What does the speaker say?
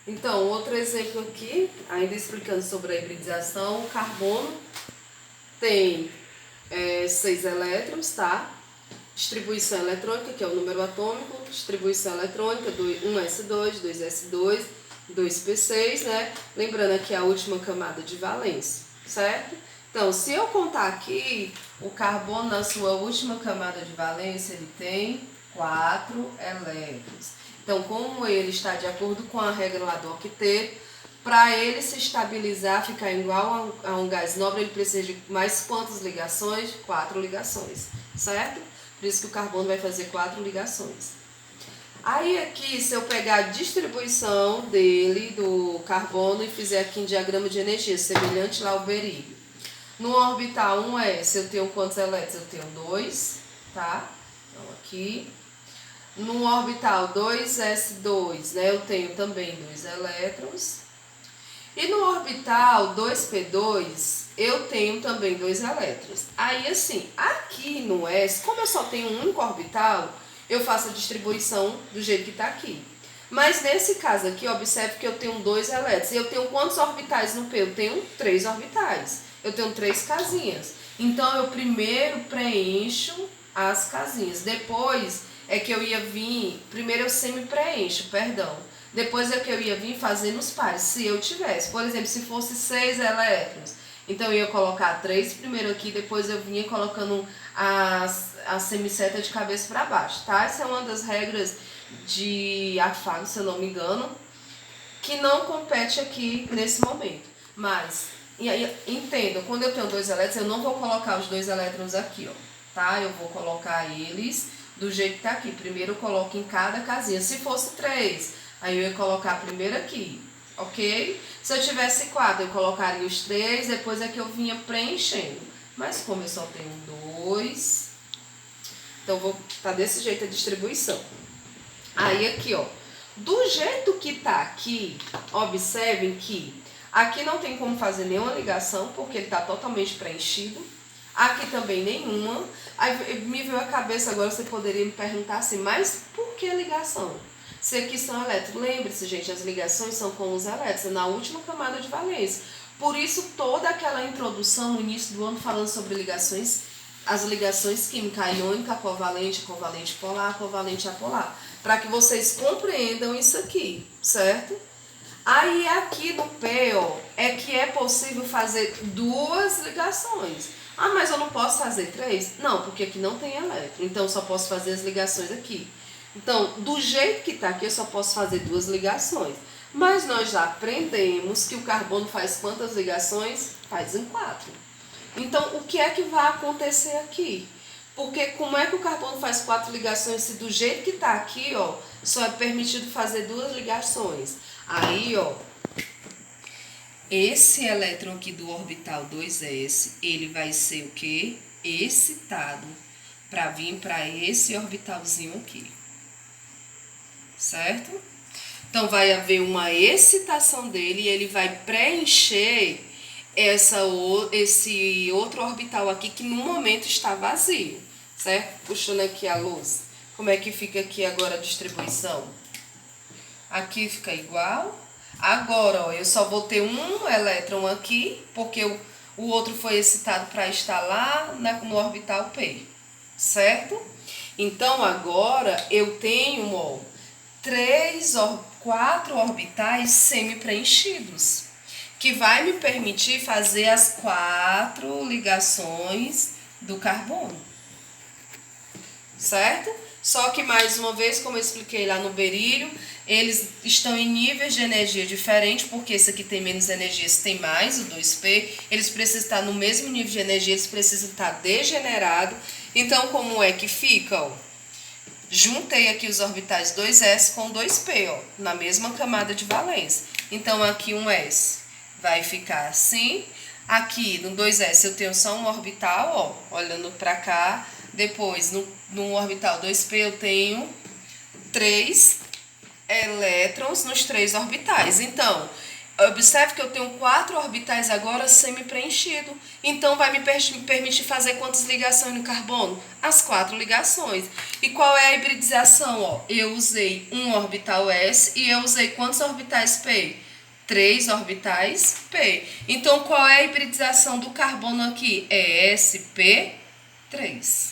Então, outro exemplo aqui, ainda explicando sobre a hibridização, o carbono tem 6 elétrons, tá? Distribuição eletrônica, que é o número atômico, distribuição eletrônica, 1s2, 2s2, 2p6, né? Lembrando aqui a última camada de valência, certo? Então, se eu contar aqui, o carbono na sua última camada de valência, ele tem 4 elétrons. Então, como ele está de acordo com a regra lá do octeto, para ele se estabilizar, ficar igual a um gás nobre, ele precisa de mais quantas ligações? 4 ligações, certo? Por isso que o carbono vai fazer 4 ligações. Aí aqui, se eu pegar a distribuição dele, do carbono, e fizer aqui em diagrama de energia, semelhante lá ao berílio. No orbital 1s, eu tenho quantos elétrons? Eu tenho 2, tá? Então aqui. No orbital 2s2, né, eu tenho também 2 elétrons. E no orbital 2p2, eu tenho também 2 elétrons. Aí assim, aqui no S, como eu só tenho um único orbital, eu faço a distribuição do jeito que está aqui. Mas nesse caso aqui, observe que eu tenho 2 elétrons. E eu tenho quantos orbitais no P? Eu tenho 3 orbitais. Eu tenho 3 casinhas. Então, eu primeiro preencho as casinhas. Depois é que eu ia vir... Primeiro eu semi-preencho, perdão. Depois é que eu ia vir fazendo os pares, se eu tivesse. Por exemplo, se fosse 6 elétrons, então eu ia colocar 3 primeiro aqui, depois eu vinha colocando a semiceta de cabeça para baixo, tá? Essa é uma das regras de afago, se eu não me engano, que não compete aqui nesse momento. Mas, entenda, quando eu tenho 2 elétrons, eu não vou colocar os 2 elétrons aqui, ó, tá? Eu vou colocar eles do jeito que tá aqui. Primeiro eu coloco em cada casinha. Se fosse 3, aí eu ia colocar primeiro aqui, ok? Se eu tivesse 4, eu colocaria os 3, depois é que eu vinha preenchendo. Mas como eu só tenho 2, então tá desse jeito a distribuição. Aí aqui, ó, do jeito que tá aqui, observem que aqui não tem como fazer nenhuma ligação, porque ele tá totalmente preenchido. Aqui também nenhuma. Aí me veio a cabeça agora, você poderia me perguntar assim, mas por que ligação? Se aqui são elétrons, lembre-se, gente, as ligações são com os elétrons, na última camada de valência. Por isso, toda aquela introdução no início do ano falando sobre ligações, as ligações químicas, iônica, covalente, covalente polar, covalente apolar, para que vocês compreendam isso aqui, certo? Aí aqui no P, ó, é que é possível fazer 2 ligações. Ah, mas eu não posso fazer 3? Não, porque aqui não tem elétron, então eu só posso fazer as ligações aqui. Então, do jeito que está aqui, eu só posso fazer 2 ligações. Mas nós já aprendemos que o carbono faz quantas ligações? Faz em 4. Então, o que é que vai acontecer aqui? Porque como é que o carbono faz 4 ligações se do jeito que está aqui, ó, só é permitido fazer 2 ligações? Aí, ó, esse elétron aqui do orbital 2s, ele vai ser o quê? Excitado para vir para esse orbitalzinho aqui. Certo? Então, vai haver uma excitação dele e ele vai preencher esse outro orbital aqui que no momento está vazio, certo? Puxando aqui a luz. Como é que fica aqui agora a distribuição? Aqui fica igual. Agora, ó, eu só vou ter um elétron aqui, porque o outro foi excitado para estar lá no orbital P, certo? Então, agora eu tenho, ó, 4 orbitais semi-preenchidos, que vai me permitir fazer as 4 ligações do carbono, certo? Só que, mais uma vez, como eu expliquei lá no berílio, eles estão em níveis de energia diferentes, porque esse aqui tem menos energia, esse tem mais, o 2P. Eles precisam estar no mesmo nível de energia, eles precisam estar degenerados. Então, como é que fica? Ó, juntei aqui os orbitais 2s com 2p, ó, na mesma camada de valência. Então, aqui um s vai ficar assim. Aqui no 2s eu tenho só um orbital, ó, olhando para cá. Depois, no orbital 2p, eu tenho 3 elétrons nos 3 orbitais. Então, Observe que eu tenho 4 orbitais agora semi-preenchido. Então, vai me permitir fazer quantas ligações no carbono? As 4 ligações. E qual é a hibridização? Ó, eu usei um orbital S e eu usei quantos orbitais P? 3 orbitais P. Então, qual é a hibridização do carbono aqui? É sp3.